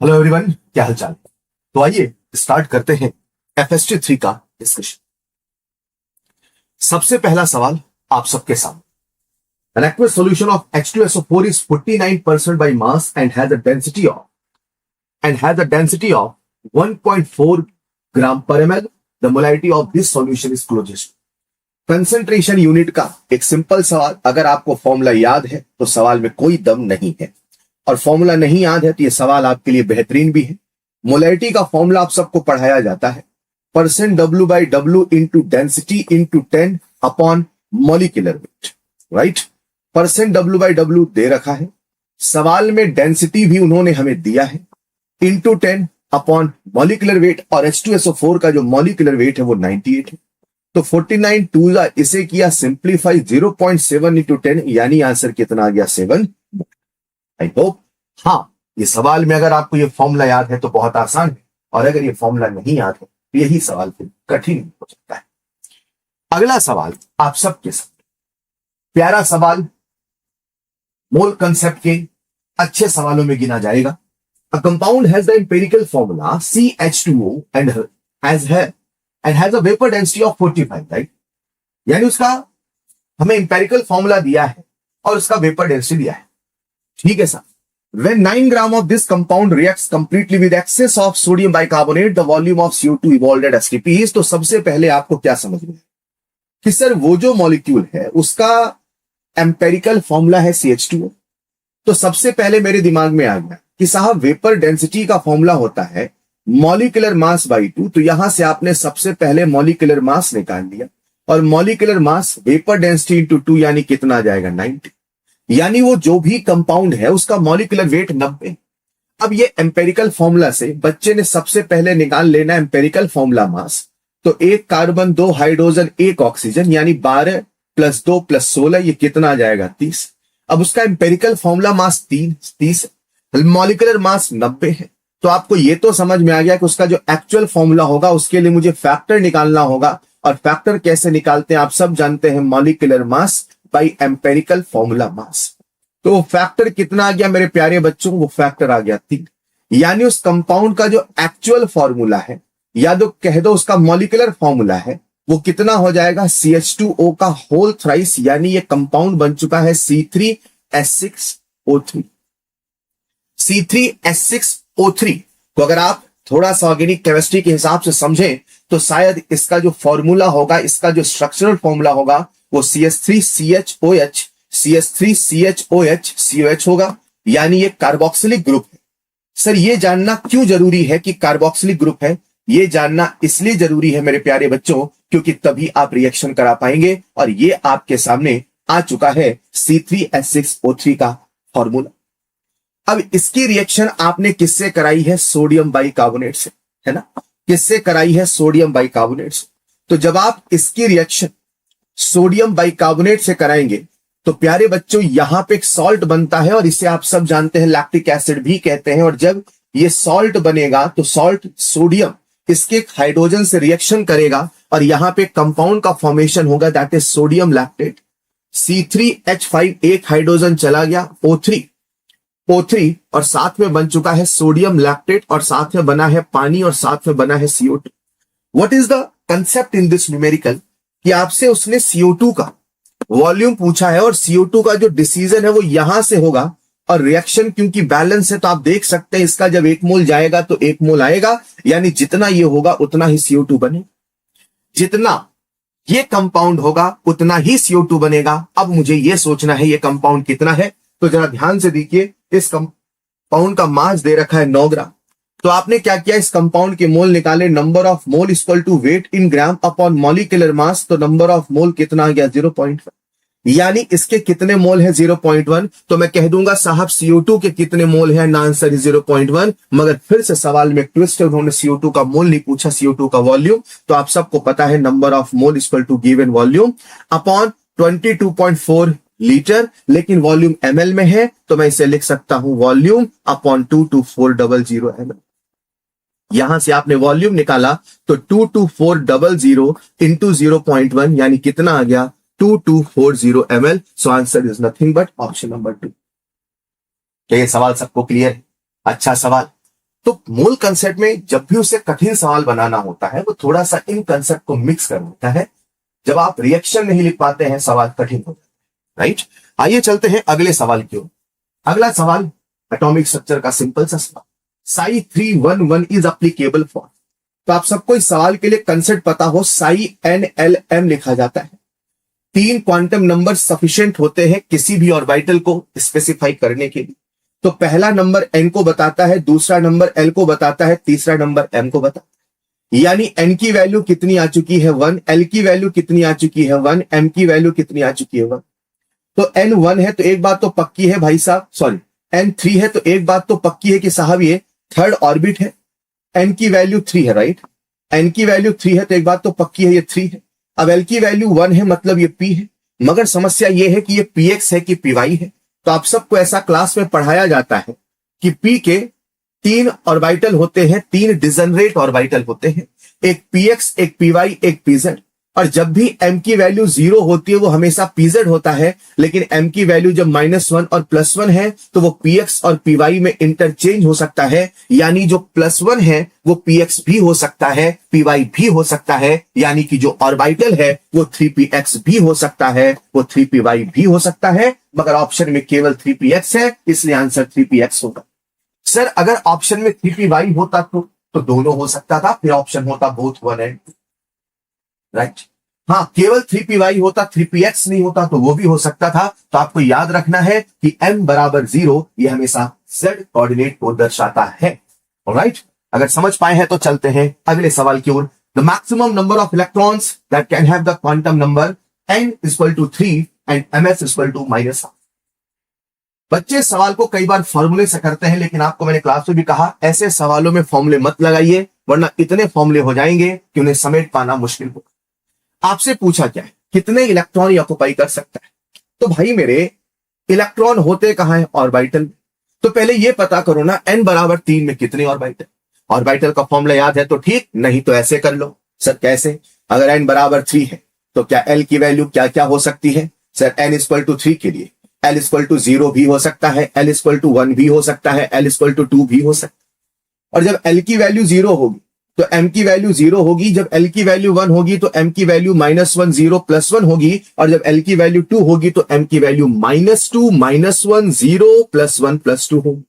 Hello everyone, क्या हाल चाल। तो आइए स्टार्ट करते हैं FST 3 का डिस्कशन। सबसे पहला सवाल आप सबके सामने। An aqueous solution of H2SO4 is 49% by mass and has a density of 1.4 gram per ml. The molality of this solution is closest. Concentration unit का एक सिंपल सवाल। अगर आपको फॉर्मूला याद है तो सवाल में कोई दम नहीं है, और फॉर्मूला नहीं याद है तो यह सवाल आपके लिए बेहतरीन भी है। मोलैरिटी का फॉर्मूला आप सबको पढ़ाया जाता है, %W/W into density into 10 upon molecular weight, right. %W/W दे रखा है, सवाल में डेंसिटी भी उन्होंने हमें दिया है, इंटू 10 अपॉन मॉलिक्यूलर वेट, और H2SO4 का जो मॉलिक्यूलर वेट है वो 98 है। तो 49 2 इसे किया सिंप्लीफाई, 0.7 इंटू 10 यानी आंसर कितना आ गया 7। आई होप हाँ, ये सवाल में अगर आपको ये फॉर्मूला याद है तो बहुत आसान है, और अगर ये फॉर्मूला नहीं याद है तो यही सवाल फिर कठिन हो सकता है। अगला सवाल आप सबके सामने, प्यारा सवाल, मोल कंसेप्ट के अच्छे सवालों में गिना जाएगा। A compound has the empirical formula CH2O and has a vapour density of 45, right. यानी उसका हमें एम्पिरिकल फॉर्मूला दिया है और उसका वेपर डेंसिटी दिया है, ठीक है sir. When 9 gram of this compound reacts completely with excess of sodium bicarbonate, the volume of CO2 evolved at STP is। तो सबसे पहले आपको क्या समझना है कि सर वो जो मॉलिक्यूल है उसका एम्पेरिकल फॉर्मूला है CH2O। तो सबसे पहले मेरे दिमाग में आ गया कि साहब वेपर डेंसिटी का फॉर्मूला होता है मॉलिक्यूलर मास बाई 2। तो यहां से आपने सबसे पहले मॉलिक्यूलर मास निकाल लिया, और molecular mass vapour density into 2 यानी कितना आ जाएगा 90। यानी वो जो भी कंपाउंड है उसका मॉलिक्यूलर वेट 90। अब ये एम्पेरिकल फॉर्मूला से बच्चे ने सबसे पहले निकाल लेना एम्पेरिकल फॉर्मूला मास। तो 1 कार्बन 2 हाइड्रोजन 1 ऑक्सीजन यानी 12 + 2 + 16, ये कितना आ जाएगा 30। अब उसका empirical formula mass 30, molecular mass 90 है। तो आपको ये तो समझ में आ गया कि उसका जो एक्चुअल फॉर्मूला होगा उसके लिए मुझे फैक्टर निकालना होगा, और फैक्टर कैसे निकालते हैं आप सब जानते हैं, molecular mass by empirical formula mass. तो वो फैक्टर कितना आ गया मेरे प्यारे बच्चों, वो फैक्टर आ गया 3। यानी उस कंपाउंड का जो एक्चुअल फॉर्मूला है, या तो कह दो उसका मॉलिक्यूलर फॉर्मूला है, वो कितना हो जाएगा CH2O का होल थ्राइस। यानी ये कंपाउंड बन चुका है C3H6O3। C3H6O3 को अगर आप थोड़ा सा ऑर्गेनिक केमिस्ट्री के हिसाब से समझें तो शायद इसका जो फॉर्मूला होगा, इसका जो स्ट्रक्चरल फॉर्मूला होगा वो CH3CHOH CH3CHOH COH होगा। यानी ये कार्बोक्सिलिक ग्रुप है। सर ये जानना क्यों जरूरी है कि कार्बोक्सिलिक ग्रुप है? ये जानना इसलिए जरूरी है मेरे प्यारे बच्चों क्योंकि तभी आप रिएक्शन करा पाएंगे, और ये आपके सामने आ चुका है C3H6O3 का फॉर्मूला। अब इसकी रिएक्शन आपने किससे कराई है? सोडियम बाइकार्बोनेट से, है ना। किससे कराई है? सोडियम बाइकार्बोनेट से। तो जब आप इसकी रिएक्शन सोडियम बाइकार्बोनेट से कराएंगे तो प्यारे बच्चों यहां पे एक सॉल्ट बनता है, और इसे आप सब जानते हैं लैक्टिक एसिड भी कहते हैं। और जब ये सॉल्ट बनेगा तो सॉल्ट सोडियम इसके हाइड्रोजन से रिएक्शन करेगा, और यहां पे कंपाउंड का फॉर्मेशन होगा, that is sodium lactate. C3H5 एक हाइड्रोजन चला गया, O3 और साथ में बन चुका है सोडियम लैक्टेट, और साथ में बना है पानी, और साथ में बना है CO2। What is the concept in this numerical कि आपसे उसने CO2 का वॉल्यूम पूछा है, और CO2 का जो डिसीजन है वो यहां से होगा, और रिएक्शन क्योंकि बैलेंस है तो आप देख सकते हैं इसका जब 1 मोल जाएगा तो 1 मोल आएगा। यानी जितना ये होगा उतना ही CO2 बने, जितना ये कंपाउंड होगा उतना ही CO2 बनेगा। अब मुझे ये सोचना है ये कंपाउंड कितना है, तो जरा ध्यान से देखिए। इस कंपाउंड का मास दे रखा है 9 ग्राम। तो आपने क्या किया, इस कंपाउंड के मोल निकाले, number of mole equal to weight in gram upon molecular mass. तो नंबर ऑफ मोल कितना आ गया 0.1, यानी इसके कितने मोल है 0.1। तो मैं कह दूंगा साहब CO2 के कितने मोल है, आंसर इज 0.1। मगर फिर से सवाल में ट्विस्ट है, उन्होंने CO2 का मोल नहीं पूछा, CO2 का वॉल्यूम। तो आप सबको पता है number of mole equal to given volume upon 22.4 litre, लेकिन वॉल्यूम ml में है तो मैं इसे लिख सकता हूं वॉल्यूम अपॉन 22400 ml। यहां से आपने वॉल्यूम निकाला तो 22400 इंटू 0.1 यानी कितना आ गया 2240 ml। So answer is nothing but option number 2। क्या ये सवाल सबको क्लियर है? अच्छा सवाल। तो मूल कंसेप्ट में जब भी उसे कठिन सवाल बनाना होता है वो थोड़ा सा इन कंसेप्ट को मिक्स कर देता है। जब आप रिएक्शन नहीं लिख पाते हैं सवाल कठिन हो जाता है, राइट। आइए चलते हैं अगले सवाल की ओर। अगला सवाल एटॉमिक स्ट्रक्चर का सिंपल सा सवाल, साई 311 इज अप्लीकेबल फॉर। तो आप सबको इस सवाल के लिए कंसेप्ट पता हो, साई NLM लिखा जाता है। 3 क्वांटम नंबर सफिशिएंट होते हैं किसी भी ऑर्बिटल को स्पेसिफाई करने के लिए। तो पहला नंबर n को बताता है, दूसरा नंबर l को बताता है, तीसरा नंबर m को बताता है। यानी n की वैल्यू कितनी आ चुकी है 1, l की वैल्यू कितनी आ चुकी है 1, m की वैल्यू कितनी आ चुकी है 1। तो n 1 है तो एक बात तो पक्की है भाई साहब, सॉरी n 3 है तो एक बात तो पक्की है कि साहब ये थर्ड ऑर्बिट है। n की वैल्यू 3 है, राइट। n की वैल्यू 3 है तो एक बात तो पक्की है ये 3 है। अब l की वैल्यू 1 है मतलब ये p है। मगर समस्या ये है कि ये px है कि py है। तो आप सबको ऐसा क्लास में पढ़ाया जाता है कि p के 3 ऑर्बिटल होते हैं, 3 डिजनरेट ऑर्बिटल होते हैं, एक px, एक py, एक pz। और जब भी m की वैल्यू 0 होती है वो हमेशा pz होता है, लेकिन m की वैल्यू जब -1 और +1 है तो वो px और py में इंटरचेंज हो सकता है। यानी जो +1 है वो px भी हो सकता है, py भी हो सकता है। यानी कि जो ऑर्बिटल है वो 3px भी हो सकता है, वो 3py भी हो सकता है। मगर ऑप्शन में केवल 3px है, इसलिए आंसर 3px होगा। सर अगर ऑप्शन में 3py होता तो दोनों हो सकता था, फिर ऑप्शन होता बोथ 1 एंड 2, राइट। हाँ, केवल 3py होता, 3px नहीं होता तो वो भी हो सकता था। तो आपको याद रखना है कि m बराबर 0 ये हमेशा z कोऑर्डिनेट को दर्शाता है, ऑलराइट। अगर समझ पाए हैं तो चलते हैं अगले सवाल की ओर। The maximum number of electrons that can have the quantum number n = 3 and ms = -1। बच्चे सवाल को कई बार फॉर्मूले से करते हैं, लेकिन आपको मैंने क्लास में भी कहा ऐसे सवालों में फॉर्मूले मत लगाइए, वरना इतने फॉर्मूले हो जाएंगे कि उन्हें समेट पाना मुश्किल होगा। आपसे पूछा क्या है, कितने इलेक्ट्रॉन ऑक्युपाई कर सकता है। तो भाई मेरे इलेक्ट्रॉन होते कहां है, ऑर्बिटल में। तो पहले ये पता करो ना n बराबर 3 में कितने ऑर्बिटल। ऑर्बिटल का फॉर्मूला याद है तो ठीक, नहीं तो ऐसे कर लो। सर कैसे, अगर n बराबर 3 है तो क्या l की वैल्यू क्या क्या हो सकती है। सर n = 3 के लिए l = 0 भी हो सकता है, l = 1 भी हो सकता है, l = 2 भी हो सकता है। और जब l की वैल्यू 0 होगी तो m की वैल्यू 0 होगी, जब l की वैल्यू 1 होगी तो m की वैल्यू -1 0 +1 होगी, और जब l की वैल्यू 2 होगी तो m की वैल्यू -2 -1 0 +1 +2 होगी।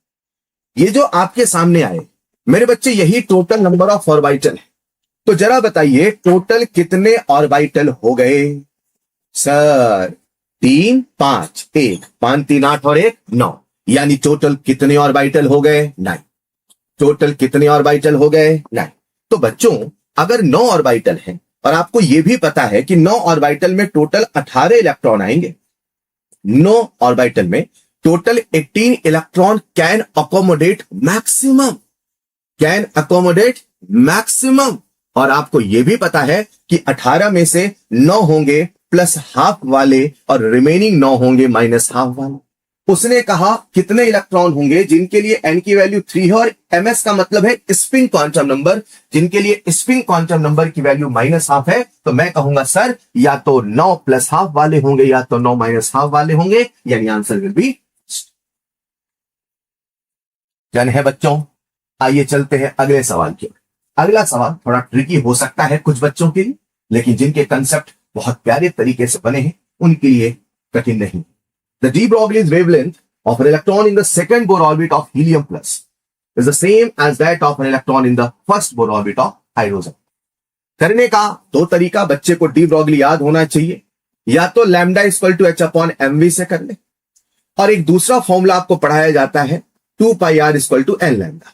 ये जो आपके सामने आए मेरे बच्चे यही टोटल नंबर ऑफ ऑर्बिटल है। तो जरा बताइए टोटल कितने ऑर्बिटल हो गए। सर 3 5 1 5 3 8 और 1 9, यानी टोटल कितने ऑर्बिटल हो गए 9। टोटल कितने ऑर्बिटल हो गए 9। तो बच्चों अगर 9 ऑर्बिटल हैं और आपको यह भी पता है कि 9 ऑर्बिटल में टोटल 18 इलेक्ट्रॉन आएंगे, 9 ऑर्बिटल में total 18 electron can accommodate maximum, can accommodate maximum. और आपको यह भी पता है कि 18 में से 9 होंगे प्लस हाफ वाले और रिमेनिंग 9 होंगे माइनस हाफ वाले। उसने कहा कितने इलेक्ट्रॉन होंगे जिनके लिए n की वैल्यू 3 है और ms का मतलब है स्पिन क्वांटम नंबर, जिनके लिए स्पिन क्वांटम नंबर की वैल्यू -हाफ है। तो मैं कहूंगा सर या तो 9 प्लस हाफ वाले होंगे या तो 9 माइनस हाफ वाले होंगे, यानी आंसर विल बी डन है बच्चों। आइए चलते हैं अगले सवाल की। अगला सवाल थोड़ा ट्रिकी हो सकता है कुछ बच्चों के लिए, लेकिन जिनके कंसेप्ट बहुत प्यारे तरीके से बने हैं उनके लिए कठिन नहीं। The de Broglie's wavelength of an electron in the second Bohr orbit of helium plus is the same as that of an electron in the first Bohr orbit of hydrogen. करने का दो तरीका बच्चे को डी ब्रॉगली याद होना चाहिए, या तो लैम्डा = h/mv से कर ले, और एक दूसरा फॉर्मूला आपको पढ़ाया जाता है 2πr = n लैम्डा।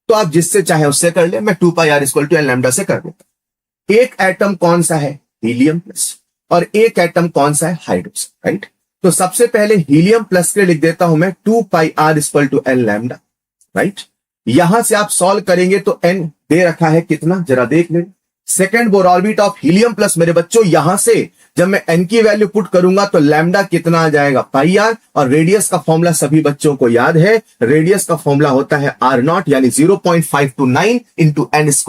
तो आप जिससे चाहे उससे कर ले, मैं 2πr = n लैम्डा से कर देता। एक एटम कौन सा है, हीलियम प्लस, और एक एटम कौन सा है, हाइड्रोजन, राइट। तो सबसे पहले हीलियम प्लस के लिख देता हूं मैं 2πr = n लैम्डा, राइट। यहां से आप सॉल्व करेंगे तो n दे रखा है कितना, जरा देख ले। Second Bohr orbit of helium plus मेरे बच्चों, यहां से जब मैं n की वैल्यू पुट करूंगा तो लैम्डा कितना आ जाएगा, πr। और रेडियस का फॉर्मूला सभी बच्चों को याद है, रेडियस का फॉर्मूला होता है r0, यानी 0.529 × n²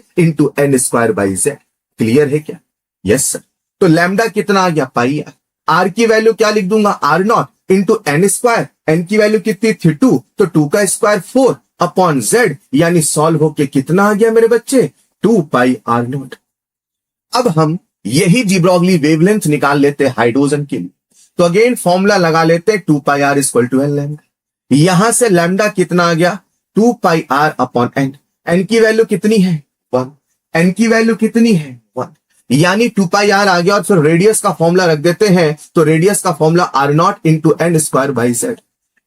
× n²/z। क्लियर है क्या? Yes sir. तो लैम्डा कितना आ गया, πr। आर की वैल्यू क्या लिख दूंगा, r0 × n²। n की वैल्यू कितनी थी 2, तो 2 का स्क्वायर 4, अपॉन जेड, यानी सॉल्व होके कितना आ गया मेरे बच्चे, 2πr0। अब हम यही डी ब्रॉगली वेवलेंथ निकाल लेते हैं हाइड्रोजन के लिए, तो अगेन फॉर्मूला लगा लेते हैं 2πr = n लैम्डा। यहां से लैम्डा कितना आ गया, 2πr अपॉन n। n की वैल्यू कितनी है, 1। n की वैल्यू कितनी है, 1, यानी 2πr आ गया। और फिर रेडियस का फॉर्मूला रख देते हैं, तो रेडियस का formula r0 into n square by z।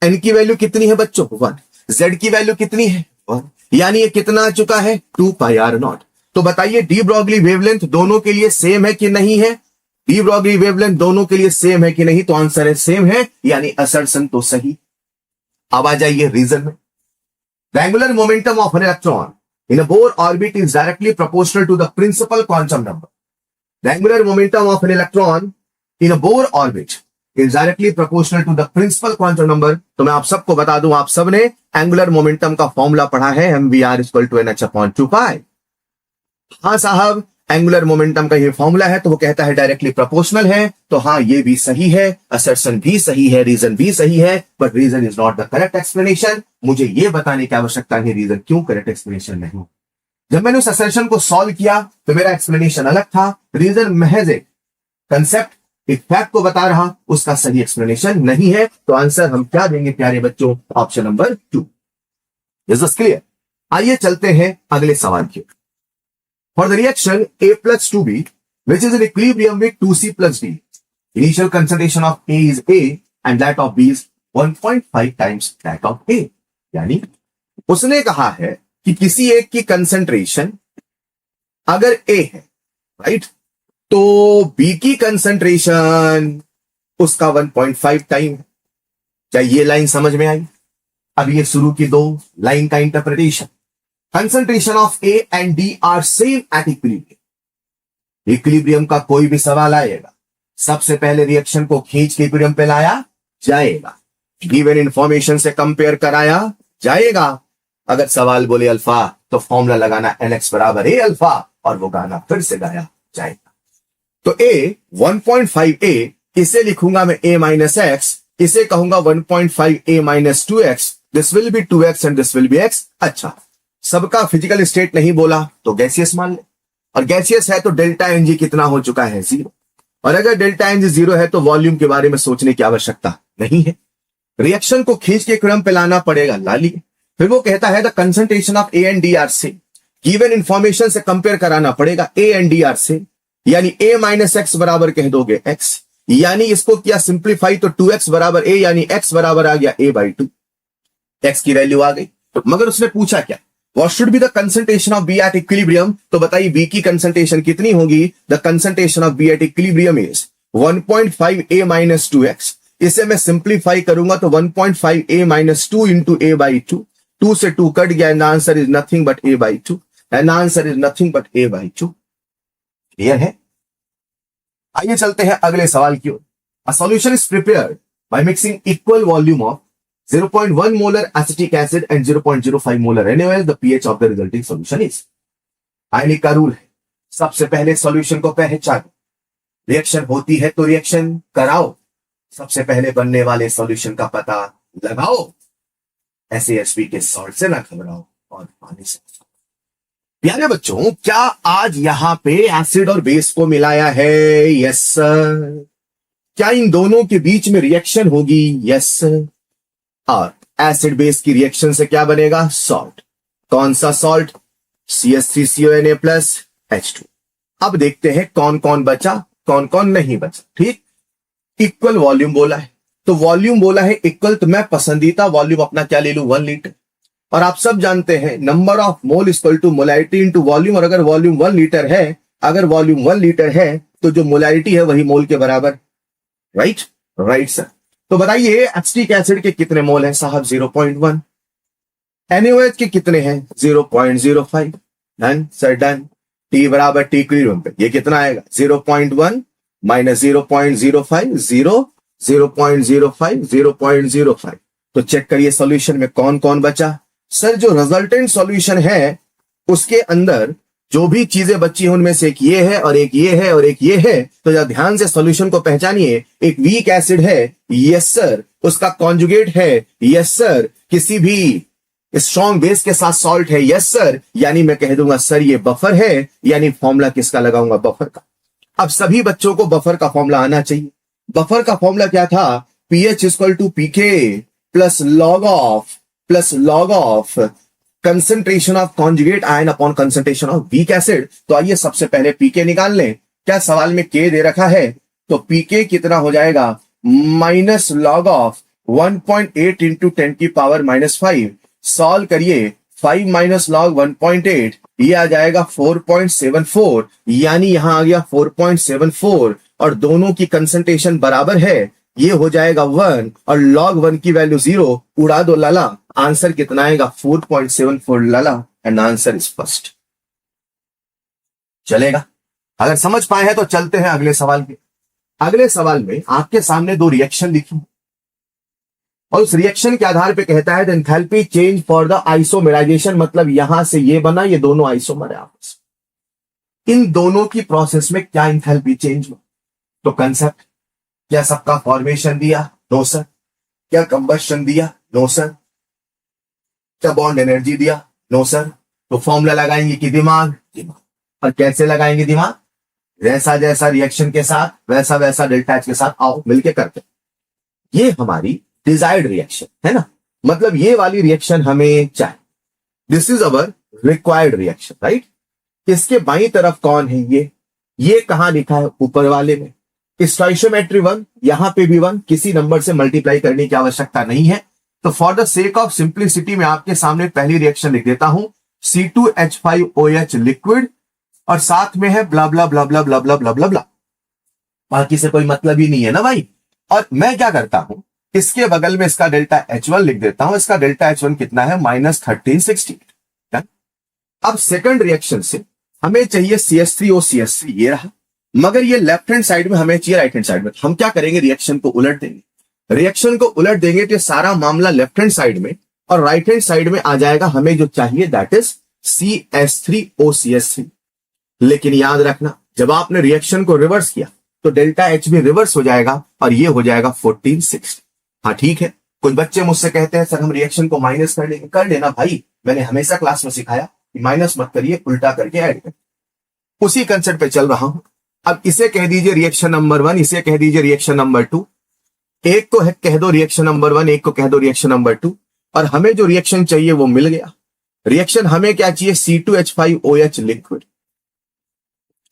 n की वैल्यू कितनी है बच्चों, 1। z की वैल्यू कितनी है, 1, यानी ये कितना आ चुका है, 2πr0। तो बताइए डी ब्रॉगली वेवलेंथ दोनों के लिए सेम है कि नहीं है, डी ब्रॉगली वेवलेंथ दोनों के लिए सेम है कि नहीं, तो आंसर है सेम है, यानी असर्शन तो सही। अब आ जाइए रीजन में। The angular momentum of an electron in a Bohr orbit is directly proportional to the principal quantum number. The angular momentum of an electron in a Bohr orbit is directly proportional to the principal quantum number. तो मैं आप सबको बता दूं, आप सबने angular momentum का formula पढ़ा है, mvr = nh/2π। हाँ साहब, एंगुलर मोमेंटम का ये फॉर्मूला है, तो वो कहता है डायरेक्टली प्रोपोर्शनल है। तो हाँ, ये भी सही है, असर्शन भी सही है, रीजन भी सही है, but reason is not the correct explanation. मुझे ये बताने की आवश्यकता है रीजन क्यों करेक्ट एक्सप्लेनेशन नहीं। जब मैंने उस असर्शन को सॉल्व किया तो मेरा एक्सप्लेनेशन अलग था, रीजन महज एक कंसेप्ट, एक फैक्ट को बता रहा, उसका सही एक्सप्लेनेशन नहीं है। तो आंसर हम क्या देंगे प्यारे बच्चों, option number 2। Is this clear? आइए चलते हैं अगले सवाल की। For the reaction A plus 2B, which is in equilibrium with 2C plus D, initial concentration of A is A and that of B is 1.5 times that of A। यानी उसने कहा है कि किसी एक की कंसंट्रेशन अगर A है, राइट, तो B की कंसंट्रेशन उसका 1.5 टाइम है। क्या ये लाइन समझ में आई? अब ये शुरू की दो लाइन का interpretation. Concentration of A and D R same at equilibrium. Equilibrium का कोई भी सवाल आएगा, सबसे पहले रिएक्शन को खींच के इक्विलिब्रियम पे लाया जाएगा, गिवन इंफॉर्मेशन से कंपेयर कराया जाएगा। अगर सवाल बोले अल्फा, तो फॉर्मूला लगाना nx = a अल्फा, और वो गाना फिर से गाया जाएगा। तो a 1.5a, इसे लिखूंगा मैं a - x, इसे कहूंगा 1.5a - 2x, this will be 2x and this will be x। अच्छा, सबका फिजिकल स्टेट नहीं बोला तो गैसियस मान ले, और गैसियस है तो डेल्टा एनजी कितना हो चुका है, 0। और अगर डेल्टा एनजी 0 है तो वॉल्यूम के बारे में सोचने की आवश्यकता नहीं है। रिएक्शन को खींच के क्रम पे लाना पड़ेगा, ला लिए। फिर वो कहता है the concentration of A and D R से, गिवन इंफॉर्मेशन से कंपेयर कराना पड़ेगा ए एंड डी आर से, यानी a - x बराबर कह दोगे x, यानी इसको किया सिंप्लीफाई तो 2x = a, यानी x बराबर आ गया a/2। x की वैल्यू आ गई, मगर उसने पूछा क्या, What should be the concentration of B at equilibrium? तो बताइए B की कंसंट्रेशन कितनी होगी? The concentration of B at equilibrium is 1.5a - 2x। इसे मैं सिंप्लीफाई करूंगा तो 1.5a - 2 इंटू a/2, 2 से 2 कट गया, and answer is nothing but a/2, and answer is nothing but a/2। Clear है? आइए चलते हैं अगले सवाल की ओर। A solution is prepared by mixing equal volume of 0.1 molar acetic acid and 0.05 molar NaOH. The pH of the resulting solution is। आयनिक का rule है, सबसे पहले सॉल्यूशन को पहचानो, रिएक्शन होती है तो रिएक्शन कराओ, सबसे पहले बनने वाले सॉल्यूशन का पता लगाओ, SaSP के सॉल्ट से ना घबराओ और पानी से। प्यारे बच्चों, क्या आज यहां पे एसिड और बेस को मिलाया है? Yes sir. क्या इन दोनों के बीच में रिएक्शन होगी? Yes sir. और एसिड बेस की रिएक्शन से क्या बनेगा? सॉल्ट। कौन सा सॉल्ट? CH3CONA+H2। अब देखते हैं कौन कौन बचा, कौन कौन नहीं बचा। ठीक, इक्वल वॉल्यूम बोला है, तो वॉल्यूम बोला है इक्वल, तो मैं पसंदीदा वॉल्यूम अपना क्या ले लूं? 1 लीटर। और आप सब जानते हैं number of mole equal to molarity into volume, और अगर वॉल्यूम 1 लीटर है, अगर वॉल्यूम 1 लीटर है तो जो मोलैरिटी है वही मोल के बराबर। Right, right sir. तो बताइए एसिटिक एसिड के कितने मोल हैं साहब? 0.1। NaOH के कितने हैं? 0.05। Done sir, done. T बराबर T इक्विलिब्रियम पे ये कितना आएगा? 0.1 - 0.05, 0.05, 0.05। तो चेक करिए सॉल्यूशन में कौन कौन बचा। सर जो रिजल्टेंट सॉल्यूशन है उसके अंदर जो भी चीजें बची हैं उनमें से एक ये है और एक ये है और एक ये है, तो जरा ध्यान से सॉल्यूशन को पहचानिए। एक वीक एसिड है, यस सर। उसका कॉन्जुगेट है, यस सर। किसी भी स्ट्रॉन्ग बेस के साथ सॉल्ट है, यस सर, यानी मैं कह दूंगा सर ये बफर है, यानी फॉर्मूला किसका लगाऊंगा, बफर का। अब सभी बच्चों को बफर का फॉर्मूला आना चाहिए। बफर का फॉर्मूला क्या था, pH equal to pK plus log of concentration of conjugate ion upon concentration of weak acid. तो आइए सबसे पहले पीके निकाल लें। क्या सवाल में के दे रखा है, तो पीके कितना हो जाएगा, माइनस लॉग ऑफ 1.8 इंटू 10 की पावर -5। सॉल्व करिए, 5 माइनस लॉग 1.8, ये आ जाएगा 4.74, यानी यहां आ गया 4.74, और दोनों की कंसंट्रेशन बराबर है, ये हो जाएगा 1 और log 1 की वैल्यू 0, उड़ा दो लाला, आंसर कितना आएगा 4.74 लाला, एंड आंसर इज फर्स्ट। चलेगा? अगर समझ पाए हैं तो चलते हैं अगले सवाल पे। अगले सवाल में आपके सामने दो रिएक्शन लिखी और उस रिएक्शन के आधार पे कहता है the enthalpy change for the isomerisation, मतलब यहां से ये बना, ये दोनों आइसोमर है आपस में, इन दोनों की प्रोसेस में क्या एंथैल्पी चेंज हुआ। तो कंसेप्ट, क्या सबका फॉर्मेशन दिया, नो सर। क्या कंबस्शन दिया, नो सर। क्या बॉन्ड एनर्जी दिया, नो सर। तो फॉर्मूला लगाएंगे कि दिमाग, और कैसे लगाएंगे दिमाग, जैसा जैसा रिएक्शन के साथ वैसा वैसा डेल्टा एच के साथ आओ मिलके करते। ये हमारी डिजायर्ड रिएक्शन है ना, मतलब ये वाली रिएक्शन हमें चाहिए, this is our required reaction, right. इसके बाईं तरफ कौन है, ये कहां लिखा है, ऊपर वाले में स्टोइशियोमेट्री 1, यहां पे भी 1, किसी नंबर से मल्टीप्लाई करने की आवश्यकता नहीं है। तो for the sake of simplicity मैं आपके सामने पहली रिएक्शन लिख देता हूं, C2H5OH लिक्विड, और साथ में है ब्ला ब्ला ब्ला ब्ला ब्ला ब्ला ब्ला ब्ला ब्ला, बाकी से कोई मतलब ही नहीं है ना भाई। और मैं क्या करता हूं, इसके बगल में इसका डेल्टा H1 लिख देता हूं, इसका डेल्टा H1 कितना है, -1368। अब सेकंड रिएक्शन से हमें चाहिए CH3OCH3, ये रहा, मगर ये लेफ्ट हैंड साइड में हमें चाहिए राइट हैंड साइड में। हम क्या करेंगे, रिएक्शन को उलट देंगे। रिएक्शन को उलट देंगे तो सारा मामला लेफ्ट हैंड साइड में और राइट हैंड साइड में आ जाएगा, हमें जो चाहिए दैट इज CH3OCH3। लेकिन याद रखना, जब आपने रिएक्शन को रिवर्स किया तो डेल्टा H भी रिवर्स हो जाएगा और ये हो जाएगा 1460। हाँ ठीक है, कुछ बच्चे मुझसे कहते हैं सर हम रिएक्शन को माइनस कर लेंगे, कर लेना भाई, मैंने हमेशा क्लास में सिखाया कि माइनस मत करिए, उल्टा करके ऐड करिए, उसी कंसेप्ट पे चल रहा हूं। अब इसे कह दीजिए रिएक्शन नंबर 1, इसे कह दीजिए रिएक्शन नंबर 2, एक को कह दो रिएक्शन नंबर 1, एक को कह दो रिएक्शन नंबर 2, और हमें जो रिएक्शन चाहिए वो मिल गया। रिएक्शन हमें क्या चाहिए, C2H5OH लिक्विड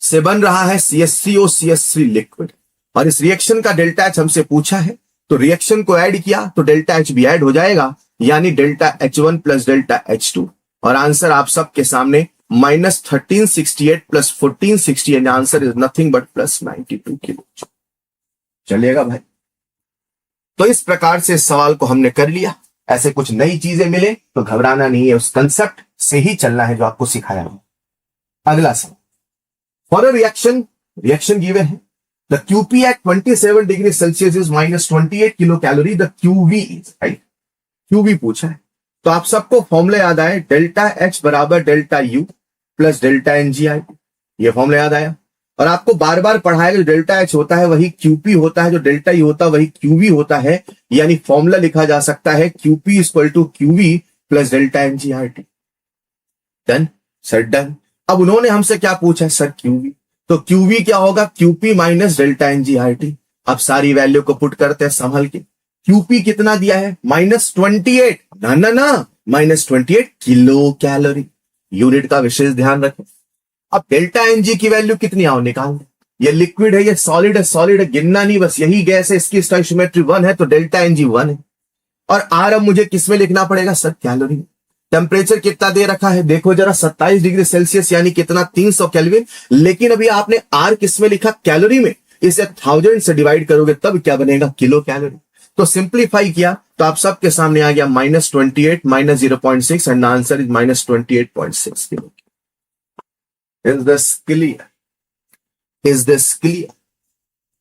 से बन रहा है CH3OCH3 लिक्विड, और इस रिएक्शन का डेल्टा H हमसे पूछा है, तो रिएक्शन को ऐड किया तो डेल्टा H भी ऐड हो जाएगा, यानी delta H1 plus delta H2, और आंसर आप सबके सामने -1368 plus 1460, and answer is nothing but +92 kilo. चलिएगा भाई, तो इस प्रकार से इस सवाल को हमने कर लिया। ऐसे कुछ नई चीजें मिले तो घबराना नहीं है, उस कंसेप्ट से ही चलना है जो आपको सिखाया है। अगला सवाल, फॉर अ रिएक्शन गिवन है, the QP at 27 degree Celsius is -28 kilo calorie, the QV is, right, QV पूछा है। तो आप सबको फॉर्मूला याद आए, डेल्टा H बराबर delta U plus delta NGI, ये फॉर्मूला याद आया। और आपको बार बार पढ़ाया जो डेल्टा H होता है वही QP होता है, जो डेल्टा U होता है वही QV होता है, यानी फॉर्मूला लिखा जा सकता है QP equal to QV plus delta NGRT। Done sir, done. अब उन्होंने हमसे क्या पूछा है सर, QV, तो QV क्या होगा, QP माइनस डेल्टा NGRT। अब सारी वैल्यू को पुट करते हैं संभल के। QP कितना दिया है, -28, ना -28 किलो कैलोरी, यूनिट का विशेष ध्यान रखें। अब डेल्टा NG की वैल्यू कितनी आओ निकाल दें, ये लिक्विड है, ये सॉलिड है, गिनना नहीं, बस यही गैस है, इसकी स्टोइशियोमेट्री 1 है तो डेल्टा NG 1 है। और R अब मुझे किसमें लिखना पड़ेगा सर, कैलोरी में। टेम्परेचर कितना दे रखा है, देखो जरा 27 डिग्री सेल्सियस, यानी कितना 300 केल्विन, लेकिन अभी आपने R किसमें लिखा, कैलोरी में। इसे 1000 से डिवाइड करोगे तब क्या बनेगा, किलो कैलोरी। तो सिंप्लीफाई किया तो आप सबके सामने आ गया -28 -0.6, and answer is -28.6 kilo. Is this clear?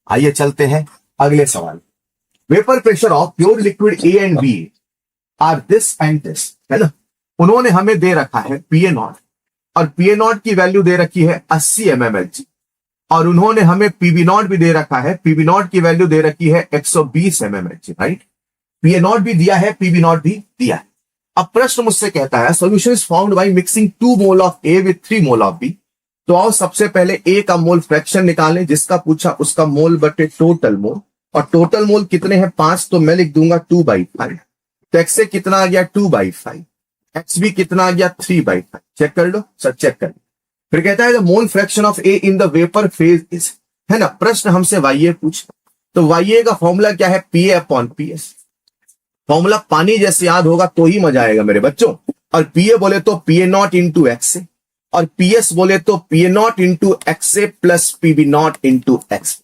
आइए चलते हैं अगले सवाल। Vapour pressure of pure liquid A and B are this and this, है ना। उन्होंने हमें दे रखा है PA0, और PA0 की वैल्यू दे रखी है 80 mmHg, और उन्होंने हमें PB0 भी दे रखा है, PB0 की वैल्यू दे रखी है 120 mmHg, राइट। PA0 भी दिया है, PB0 भी दिया है। अब प्रश्न मुझसे कहता है solution is found by mixing 2 mole of A with 3 mole of B. तो आओ सबसे पहले ए का मोल फ्रैक्शन निकालें, जिसका पूछा उसका मोल बटे टोटल मोल, और टोटल मोल कितने हैं 5, तो मैं लिख दूंगा 2/5। तो एक्स से कितना आ गया 2/5, एक्स भी कितना आ गया 3/5। चेक कर लो सर, चेक कर लो। फिर कहता है the mole fraction of A in the vapour phase is, है ना, प्रश्न हमसे वाई पूछ, तो वाई का फॉर्मूला क्या है PA/PS। फॉर्मूला पानी जैसे याद होगा तो ही मजा आएगा मेरे बच्चों। और PA बोले तो PA0 इंटू एक्स से, और PS बोले तो PA0 इंटू एक्स से प्लस PB0 इंटू एक्स।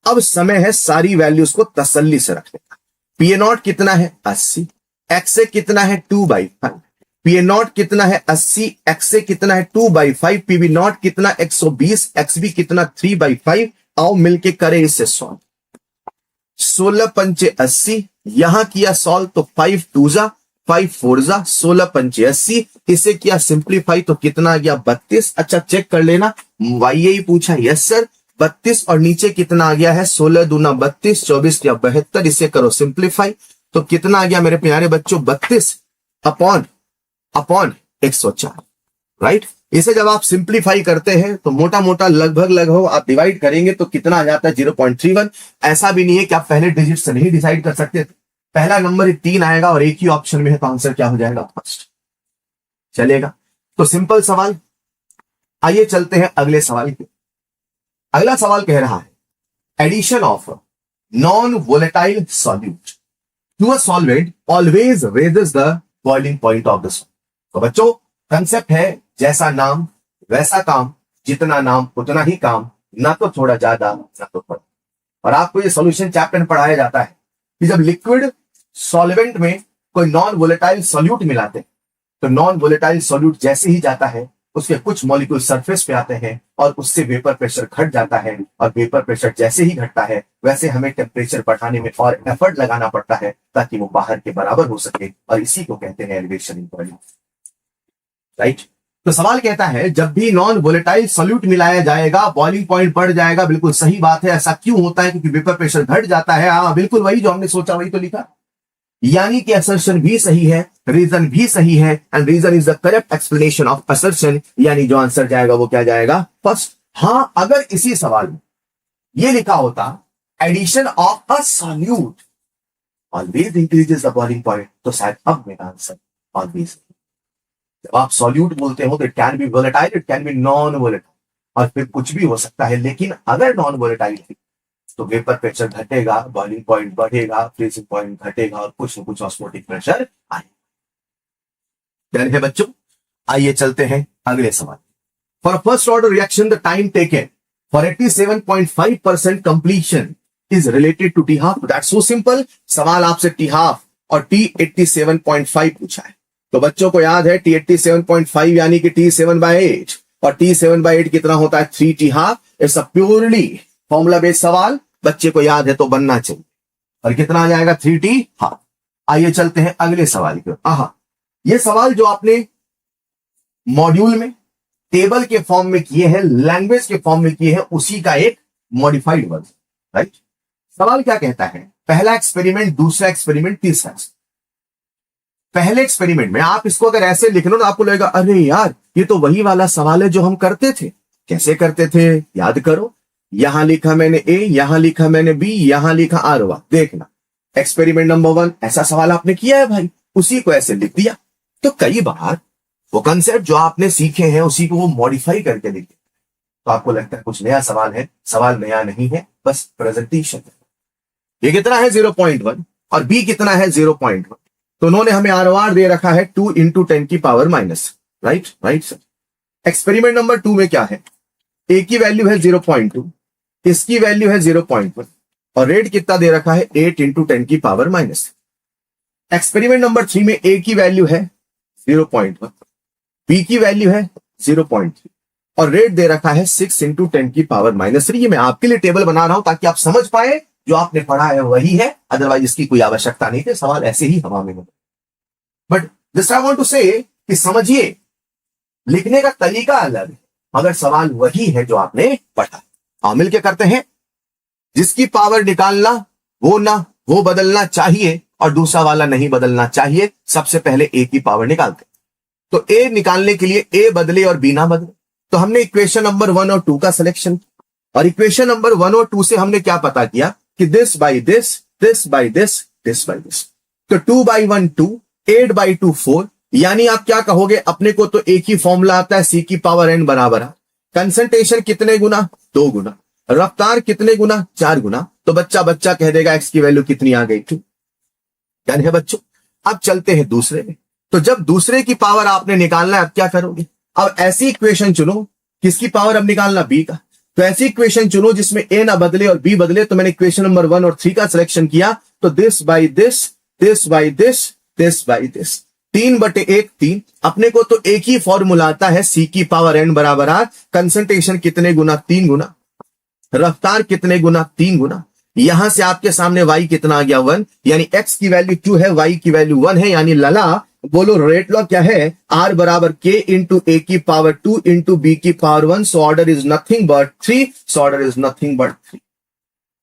अब समय है सारी वैल्यूज को तसल्ली से रखने का। PA0 कितना है 80, एक्स से कितना है 2/5, PA0 कितना है 80, एक्स से कितना है 2/5, PB0 कितना 120, एक्स भी कितना 3/5। आओ मिलके करें इसे सॉल्व। 16 पंचे 80, यहां किया सॉल्व तो 5 2 जा 5 4 जा 16 पंचे 80, इसे किया सिंप्लीफाई तो कितना आ गया 32। अच्छा चेक कर लेना, वाई पूछा, यस सर 32, और नीचे कितना आ गया है 16 दूना 32, 24 या 72, इसे करो सिंप्लीफाई तो कितना आ गया मेरे प्यारे बच्चों 32 अपॉन 104, राइट। इसे जब आप सिंप्लीफाई करते हैं तो मोटा मोटा लगभग आप डिवाइड करेंगे तो कितना आ जाता है 0.31। ऐसा भी नहीं है कि आप पहले डिजिट से नहीं डिसाइड कर सकते थे, पहला नंबर 3 आएगा और एक ही ऑप्शन में है तो आंसर क्या हो जाएगा फर्स्ट, चलेगा। तो सिंपल सवाल। आइए चलते हैं अगले सवाल पे। अगला सवाल कह रहा है addition of non volatile solute to a solvent always raises the boiling point of the solvent. तो बच्चों कंसेप्ट है जैसा नाम वैसा काम, जितना नाम उतना ही काम, ना तो थोड़ा ज्यादा ना तो थोड़ा। और आपको ये सॉल्यूशन चैप्टर में पढ़ाया जाता है कि जब लिक्विड सॉल्वेंट में कोई नॉन वोलेटाइल सॉल्यूट मिलाते हैं तो नॉन वोलेटाइल सॉल्यूट जैसे ही जाता है उसके कुछ मॉलिक्यूल सरफेस पे आते हैं और उससे वेपर प्रेशर घट जाता है, और वेपर प्रेशर जैसे ही घटता है वैसे हमें टेम्परेचर बढ़ाने में और एफर्ट लगाना पड़ता है ताकि वो बाहर के बराबर हो सके, और इसी को कहते हैं एलिवेशन इन बॉइलिंग, राइट। तो सवाल कहता है जब भी नॉन वोलेटाइल सॉल्यूट मिलाया जाएगा बॉइलिंग पॉइंट बढ़ जाएगा। बिल्कुल सही बात है, ऐसा क्यों होता है? क्योंकि वेपर प्रेशर घट जाता है। हाँ बिल्कुल वही जो हमने सोचा वही तो लिखा, यानी कि असर्शन भी सही है, रीजन भी सही है, and reason is the correct explanation of assertion, यानी जो आंसर जाएगा वो क्या जाएगा फर्स्ट। हां अगर इसी सवाल में ये लिखा होता addition of a solute always increases the boiling point, तो शायद अब मेरा आंसर ऑलवेज। जब आप सॉल्यूट बोलते हो तो it can be volatile, it can be non volatile, और फिर कुछ भी हो सकता है। लेकिन अगर नॉन वोलेटाइल है तो वेपर प्रेशर घटेगा, बॉइलिंग पॉइंट बढ़ेगा, फ्रीजिंग पॉइंट घटेगा, और कुछ न कुछ ऑस्मोटिक प्रेशर आएगा। है बच्चों, आइए चलते हैं अगले सवाल। For first order reaction the time taken for 87.5% completion is related to t half. That's so simple. सवाल आपसे टी हाफ और टी 87.5 पूछा है, तो बच्चों को याद है टी 87.5 यानी कि टी 7/8, और टी 7/8 कितना होता है 3 T half. It's a purely formula based सवाल, बच्चे को याद है तो बनना चाहिए। और कितना आ जाएगा 3 टी हाफ। आइए चलते हैं अगले सवाल की ओर। ये सवाल जो आपने मॉड्यूल में टेबल के फॉर्म में किए हैं, लैंग्वेज के फॉर्म में किए हैं, उसी का एक मॉडिफाइड वर्जन, राइट। सवाल क्या कहता है, पहला एक्सपेरिमेंट, दूसरा एक्सपेरिमेंट, तीसरा एक्सपेरिमेंट। पहले एक्सपेरिमेंट में आप इसको अगर ऐसे लिख लो ना आपको लगेगा अरे यार ये तो वही वाला सवाल है जो हम करते थे। कैसे करते थे याद करो, यहां लिखा मैंने ए, यहां लिखा मैंने बी, यहां लिखा आर। देखना एक्सपेरिमेंट नंबर 1 ऐसा सवाल आपने किया है भाई, उसी को ऐसे लिख दिया। तो कई बार वो कंसेप्ट जो आपने सीखे हैं उसी को वो मॉडिफाई करके लिख दिया, तो आपको लगता है कुछ नया सवाल है। सवाल नया नहीं है, बस प्रेजेंटेशन। ये कितना है 0.1 और बी कितना है 0.1, तो उन्होंने हमें आर दे रखा है 2 × 10⁻⁻, right right sir. Experiment number 2 में क्या है, ए की वैल्यू है 0.2, इसकी वैल्यू है 0.1, और रेट कितना दे रखा है 8 × 10⁻⁻। एक्सपेरिमेंट नंबर 3 में ए की वैल्यू है 0.1, बी की वैल्यू है 0.3, और रेट दे रखा है 6 × 10⁻⁻3। ये मैं आपके लिए टेबल बना रहा हूं ताकि आप समझ पाए जो आपने पढ़ा है वही है, अदरवाइज इसकी कोई आवश्यकता नहीं थी, सवाल ऐसे ही हवा में होता। But this I want to say कि समझिए लिखने का तरीका अलग है मगर सवाल वही है जो आपने पढ़ा। आओ मिलके करते हैं। जिसकी पावर निकालना वो ना वो बदलना चाहिए, और दूसरा वाला नहीं बदलना चाहिए। सबसे पहले ए की पावर निकालते, तो ए निकालने के लिए ए बदले और बी ना बदले, तो हमने इक्वेशन नंबर 1 और 2 का सिलेक्शन, और इक्वेशन नंबर 1 और 2 से हमने क्या पता किया कि this by this, this by this, this by this, तो 2 बाई 1 2, 8 बाई 2 4, यानी आप क्या कहोगे, अपने को तो एक ही फॉर्मूला आता है, सी की पावर एन बराबर है कंसंट्रेशन कितने गुना, 2 गुना, रफ्तार कितने गुना, 4 गुना, तो बच्चा बच्चा कह देगा एक्स की वैल्यू कितनी आ गई, 2। यानी है बच्चों, अब चलते हैं दूसरे में। तो जब दूसरे की पावर आपने निकालना है, अब क्या करोगे, अब ऐसी इक्वेशन चुनो, किसकी पावर अब निकालना, बी का, तो ऐसी इक्वेशन चुनो जिसमें ए ना बदले और बी बदले। तो मैंने इक्वेशन नंबर 1 और 3 का सिलेक्शन किया, तो this by this, this by this, this by this, 3/1 3। अपने को तो एक ही फॉर्मूला आता है, सी की पावर एन बराबर आर, कंसंट्रेशन कितने गुना, 3 गुना, रफ्तार कितने गुना, 3 गुना, यहां से आपके सामने y कितना आ गया, 1, यानी x की वैल्यू 2 है, y की वैल्यू 1 है, यानी लला बोलो रेट लॉ क्या है, r बराबर k इंटू ए की पावर 2 इंटू बी की power 1, so order is nothing but 3, so order is nothing but 3।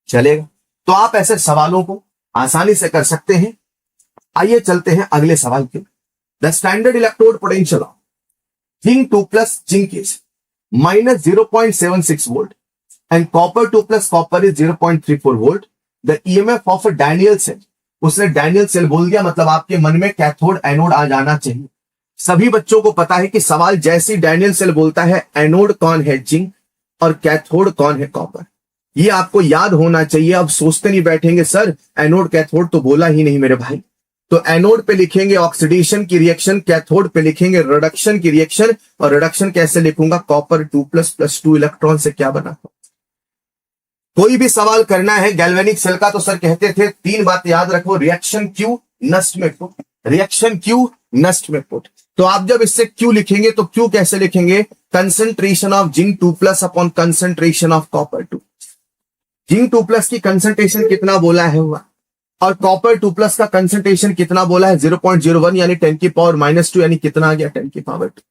चलेगा, तो आप ऐसे सवालों को आसानी से कर सकते हैं। आइए चलते हैं अगले सवाल के। The standard electrode potential of zinc 2 plus zinc is -0.76 volt and copper 2 plus copper is 0.34 volt. The EMF of a Daniell cell, उसने डैनियल सेल बोल दिया, मतलब आपके मन में कैथोड एनोड आ जाना चाहिए। सभी बच्चों को पता है कि सवाल जैसी डैनियल सेल बोलता है, एनोड कौन है, जिंक, और कैथोड कौन है, कॉपर, ये आपको याद होना चाहिए। अब सोचते नहीं बैठेंगे सर एनोड कैथोड तो बोला ही नहीं मेरे भाई, तो एनोड पे लिखेंगे ऑक्सीडेशन की रिएक्शन, कैथोड पे लिखेंगे रिडक्शन की रिएक्शन, और रिडक्शन कैसे लिखूंगा, कॉपर 2 प्लस 2 इलेक्ट्रॉन से क्या बना। कोई भी सवाल करना है गैल्वेनिक सेल का तो सर कहते थे 3 बात याद रखो, रिएक्शन क्यू नष्ट में पुट, रिएक्शन क्यू नष्ट में पुट। तो आप जब इससे क्यू लिखेंगे तो क्यू कैसे लिखेंगे, concentration of zinc 2 plus upon concentration of copper 2। Zinc 2 plus की कंसंट्रेशन कितना बोला है हुआ, और कॉपर 2 प्लस का कंसंट्रेशन कितना बोला है, 0.01, यानी 10 की पावर -2, यानी कितना आ गया, 10 की पावर 2।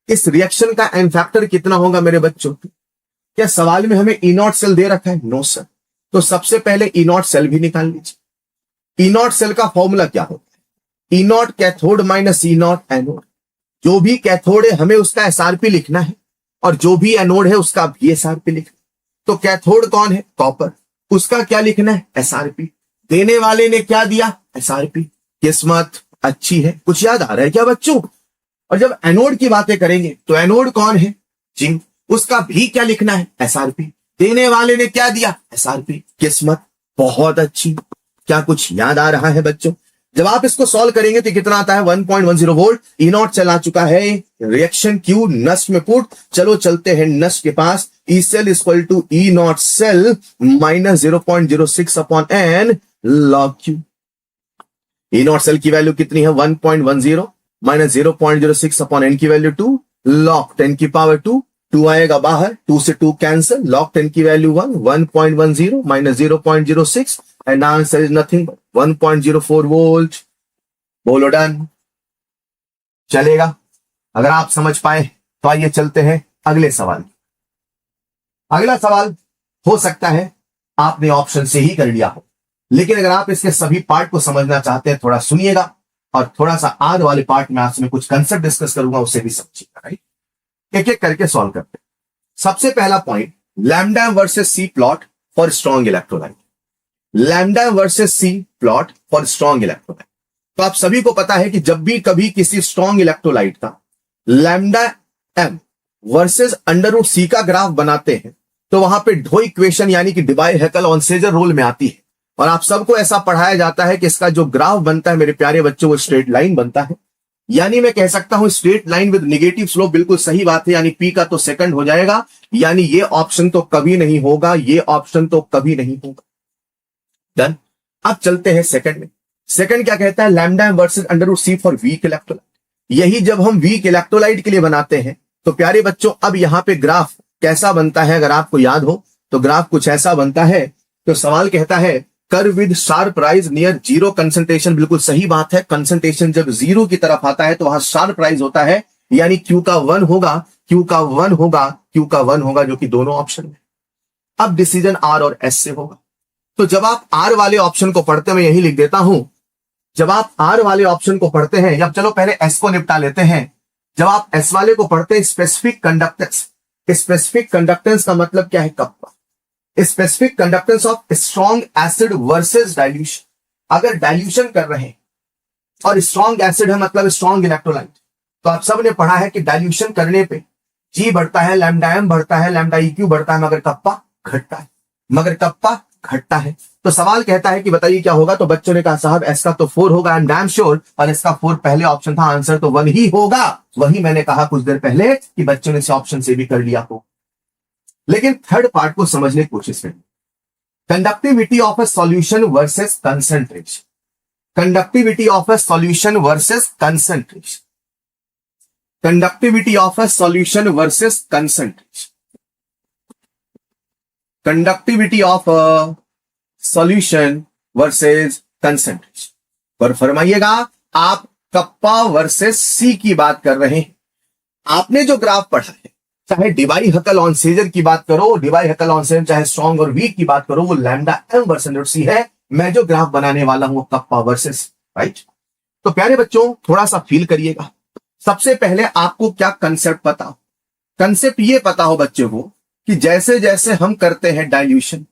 इस रिएक्शन का एन फैक्टर कितना होगा मेरे बच्चों, क्या सवाल में हमें ई नॉट सेल दे रखा है, नो सर। तो सबसे पहले ई नॉट सेल भी निकाल लीजिए। ई नॉट सेल का फॉर्मूला क्या होता है, E naught cathode minus E naught anode. जो भी कैथोड है हमें उसका एसआरपी लिखना है, और जो भी एनोड है उसका भी एसआरपी लिखना है। तो कैथोड कौन है, कॉपर, उसका क्या लिखना है, एसआरपी। देने वाले ने क्या दिया, एसआरपी। किस्मत अच्छी है, कुछ याद आ रहा है क्या बच्चों। और जब एनोड की बातें करेंगे तो एनोड कौन है, जिंक, उसका भी क्या लिखना है, एसआरपी। देने वाले ने क्या दिया, एसआरपी। किस्मत बहुत अच्छी, क्या कुछ याद आ रहा है बच्चों। जब आप इसको सॉल्व करेंगे तो कितना आता है, 1.10 वोल्ट। ई नॉट चला चुका है, रिएक्शन क्यू नष्ट में पुट। चलो चलते हैं नष्ट के पास। E cell equal to E naught cell minus 0.06 upon n log Q. E naught cell की वैल्यू कितनी है, 1.10 माइनस 0.06 अपॉन एन की वैल्यू 2 लॉग 10 की पावर 2। 2 आएगा बाहर, 2 से 2 कैंसिल, लॉग 10 की value 1, 1.10 minus 0.06 and answer is nothing but 1.04 volt. बोलो डन। चलेगा, अगर आप समझ पाए तो आइए चलते हैं अगले सवाल। अगला सवाल हो सकता है आपने ऑप्शन से ही कर लिया हो, लेकिन अगर आप इसके सभी पार्ट को समझना चाहते हैं थोड़ा सुनिएगा, और थोड़ा सा आज वाले पार्ट में आपसे मैं कुछ कंसेप्ट डिस्कस करूंगा, उसे भी समझिएगा। राइट, एक एक करके सॉल्व करते हैं। सबसे पहला point, lambda versus C plot for strong electrolyte. Lambda versus C plot for strong electrolyte. तो आप सभी को पता है कि जब भी कभी किसी स्ट्रॉन्ग इलेक्ट्रोलाइट का lambda m versus under root C का ग्राफ बनाते हैं तो वहां पे ढो इक्वेशन यानी कि डिबाई हैकल ऑनसेजर रोल में आती है, और आप सबको ऐसा पढ़ाया जाता है कि इसका जो ग्राफ बनता है मेरे प्यारे बच्चों वो स्ट्रेट लाइन बनता है। यानी मैं कह सकता हूं straight line with negative slope, बिल्कुल सही बात है, यानी पी का तो सेकंड हो जाएगा, यानी ये ऑप्शन तो कभी नहीं होगा, ये ऑप्शन तो कभी नहीं होगा। डन। अब चलते हैं सेकंड में। सेकंड क्या कहता है, lambda versus under root C for weak electrolyte. यही जब हम वीक इलेक्ट्रोलाइट के लिए बनाते हैं तो प्यारे बच्चों अब यहां पे ग्राफ कैसा बनता है, अगर आपको याद हो तो ग्राफ कुछ ऐसा बनता है। तो सवाल कहता है curve with sharp rise near zero concentration. बिल्कुल सही बात है, कंसंट्रेशन जब जीरो की तरफ आता है तो वहां शार्प राइज होता है, यानी क्यू का 1 होगा, क्यू का 1 होगा, क्यू का 1 होगा, जो कि दोनों ऑप्शन में। अब डिसीजन आर और एस से होगा। तो जब आप आर वाले ऑप्शन को पढ़ते मैं यही लिख देता हूं, जब आप आर वाले ऑप्शन को पढ़ते हैं, या चलो पहले एस को निपटा लेते हैं। जब आप एस वाले को पढ़ते हैं, स्पेसिफिक कंडक्टेंस, स्पेसिफिक कंडक्टेंस का मतलब क्या है? Kappa. Specific conductance of strong acid versus dilution. अगर डाइल्यूशन कर रहे हैं और स्ट्रॉन्ग एसिड है मतलब स्ट्रॉन्ग इलेक्ट्रोलाइट, तो आप सबने पढ़ा है कि डाइल्यूशन करने पे जी बढ़ता है, लैम्डा एम बढ़ता है, लैम्डा ई क्यू बढ़ता है, मगर कप्पा घटता है, मगर कप्पा घटता है। तो सवाल कहता है कि बताइए क्या होगा? तो बच्चों ने कहा साहब एस का तो 4 होगा, आई एम डैम श्योर, और इसका 4 पहले ऑप्शन था, आंसर तो 1 ही होगा। वही मैंने कहा कुछ देर पहले कि बच्चों ने इस ऑप्शन से भी कर लिया हो। लेकिन थर्ड पार्ट को समझने की कोशिश करें। Conductivity of a solution versus concentration, conductivity of a solution versus concentration, conductivity of a solution versus concentration, conductivity of a solution versus concentration. पर फरमाइएगा, आप कप्पा वर्सेस सी की बात कर रहे हैं। आपने जो ग्राफ पढ़ा है, चाहे डिवाई हकल ऑन सीजर की बात करो, डिवाई हकल ऑन सीजर, चाहे स्ट्रॉन्ग और वीक की बात करो, वो लैम्डा एम वर्सेस सी है। मैं जो ग्राफ बनाने वाला हूं वो कप्पा वर्सेस, राइट। तो प्यारे बच्चों थोड़ा सा फील करिएगा। सबसे पहले आपको क्या कंसेप्ट पता हो? कंसेप्ट ये पता हो बच्चों को कि जैसे जैसे हम करते हैं डाइल्यूशन,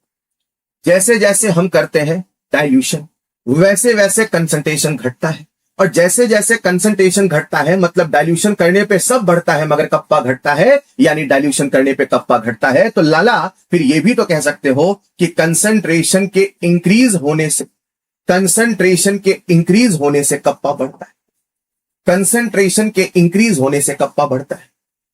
जैसे जैसे हम करते हैं डाइल्यूशन, वैसे वैसे कंसंट्रेशन घटता है, और जैसे जैसे कंसंट्रेशन घटता है मतलब डाइल्यूशन करने पे सब बढ़ता है मगर कप्पा घटता है, यानी डाइल्यूशन करने पे कप्पा घटता है। तो लाला फिर ये भी तो कह सकते हो कि कंसंट्रेशन के इंक्रीज होने से, कंसंट्रेशन के इंक्रीज होने से कप्पा बढ़ता है, कंसंट्रेशन के इंक्रीज होने से कप्पा बढ़ता है।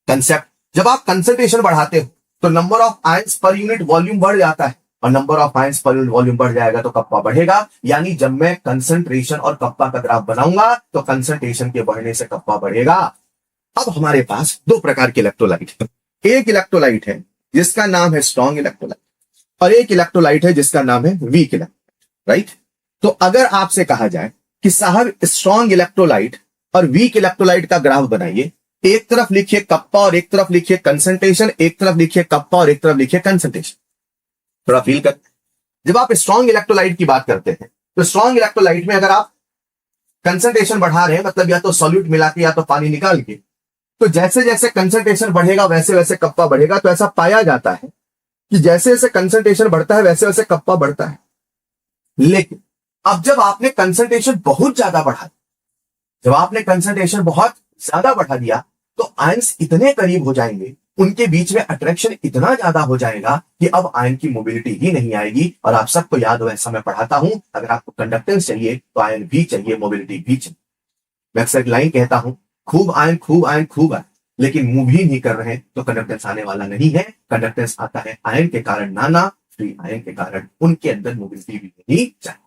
कंसेप्ट, जब आप कंसंट्रेशन बढ़ाते हो तो number of ions per unit volume बढ़ जाता है, और number of ions per unit volume बढ़ जाएगा तो कप्पा बढ़ेगा। यानी जब मैं कंसंट्रेशन और कप्पा का ग्राफ बनाऊंगा तो कंसंट्रेशन के बढ़ने से कप्पा बढ़ेगा। अब हमारे पास दो प्रकार के इलेक्ट्रोलाइट है। एक इलेक्ट्रोलाइट है जिसका नाम है स्ट्रॉन्ग इलेक्ट्रोलाइट, और एक इलेक्ट्रोलाइट है जिसका नाम है वीक इलेक्ट्रोलाइट, राइट। तो अगर आपसे कहा जाए कि साहब स्ट्रॉन्ग इलेक्ट्रोलाइट और वीक इलेक्ट्रोलाइट का ग्राफ बनाइए, एक तरफ लिखिए कप्पा और एक तरफ लिखिए कंसंट्रेशन, एक तरफ लिखिए कप्पा और एक तरफ लिखिए कंसंट्रेशन। थोड़ा फील करते हैं। जब आप स्ट्रॉन्ग इलेक्ट्रोलाइट की बात करते हैं तो स्ट्रॉन्ग इलेक्ट्रोलाइट में अगर आप कंसंट्रेशन बढ़ा रहे हैं मतलब या तो सॉल्यूट मिला के या तो पानी निकाल के, तो जैसे जैसे कंसंट्रेशन बढ़ेगा वैसे वैसे कप्पा बढ़ेगा। तो ऐसा पाया जाता है कि जैसे जैसे कंसंट्रेशन बढ़ता है वैसे वैसे कप्पा बढ़ता है। लेकिन अब जब आपने कंसंट्रेशन बहुत ज्यादा बढ़ा, जब आपने कंसंट्रेशन बहुत ज्यादा बढ़ा दिया तो आयंस इतने करीब हो जाएंगे, उनके बीच में अट्रैक्शन इतना ज्यादा हो जाएगा कि अब आयन की मोबिलिटी ही नहीं आएगी। और आप सबको याद हो, ऐसा मैं पढ़ाता हूं, अगर आपको कंडक्टेंस चाहिए तो आयन भी चाहिए, मोबिलिटी भी चाहिए। मैं अक्सर लाइन कहता हूं, खूब आयन खूब आयन खूब आयन, लेकिन मूव ही नहीं कर रहे तो कंडक्टेंस आने वाला नहीं है। कंडक्टेंस आता है आयन के कारण, नाना फ्री आयन के कारण, उनके अंदर मोबिलिटी भी नहीं चाहिए।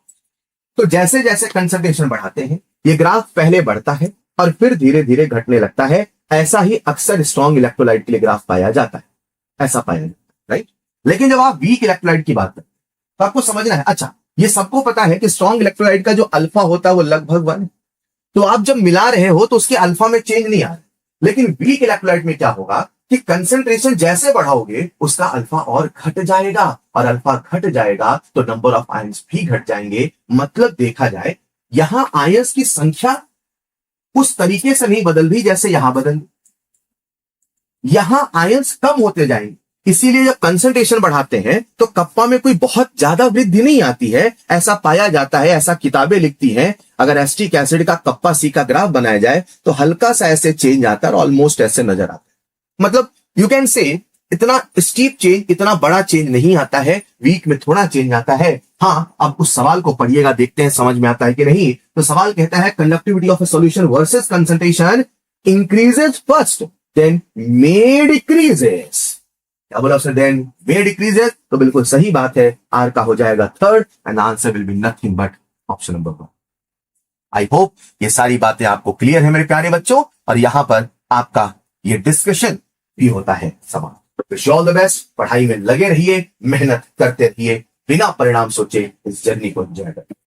तो जैसे जैसे कंसंट्रेशन बढ़ाते हैं ये ग्राफ पहले बढ़ता है और फिर धीरे धीरे घटने लगता है। ऐसा ही अक्सर स्ट्रॉन्ग इलेक्ट्रोलाइट के लिए ग्राफ पाया जाता है, ऐसा पाया जाता है, राइट। लेकिन जब आप वीक इलेक्ट्रोलाइट की बात करें तो आपको समझना है, अच्छा ये सबको पता है कि स्ट्रॉन्ग इलेक्ट्रोलाइट का जो अल्फा होता है वो लगभग 1 है, तो आप जब मिला रहे हो तो उसके अल्फा में चेंज नहीं आ रहा। लेकिन वीक इलेक्ट्रोलाइट में क्या होगा कि कंसंट्रेशन जैसे बढ़ाओगे उसका अल्फा और घट जाएगा, और अल्फा घट जाएगा तो नंबर ऑफ आयंस भी घट जाएंगे। मतलब देखा जाए यहां आयंस की संख्या उस तरीके से नहीं बदल रही जैसे यहां बदल, यहां आयंस कम होते जाएंगे। इसीलिए जब कंसंट्रेशन बढ़ाते हैं तो कप्पा में कोई बहुत ज्यादा वृद्धि नहीं आती है, ऐसा पाया जाता है, ऐसा किताबें लिखती हैं। अगर एसिटिक एसिड का कप्पा सी का ग्राफ बनाया जाए तो हल्का सा ऐसे चेंज आता है और ऑलमोस्ट ऐसे नजर आता है। मतलब यू कैन से इतना स्टीप चेंज, इतना बड़ा चेंज नहीं आता है, वीक में थोड़ा चेंज आता है। हाँ, अब उस सवाल को पढ़िएगा, देखते हैं समझ में आता है कि नहीं। तो सवाल कहता है conductivity of a solution versus concentration increases first then may decreases. क्या बोला उसने? Then may decreases. तो बिल्कुल सही बात है, आर का हो जाएगा third and answer will be nothing but option number 1। I hope ये सारी बातें आपको क्लियर है मेरे प्यारे बच्चों, और यहां पर आपका ये डिस्कशन भी होता है सवाल। Wish you all the best, पढ़ाई में लगे रहिए, मेहनत करते रहिए, बिना परिणाम सोचे इस जर्नी को एंजॉय करिए।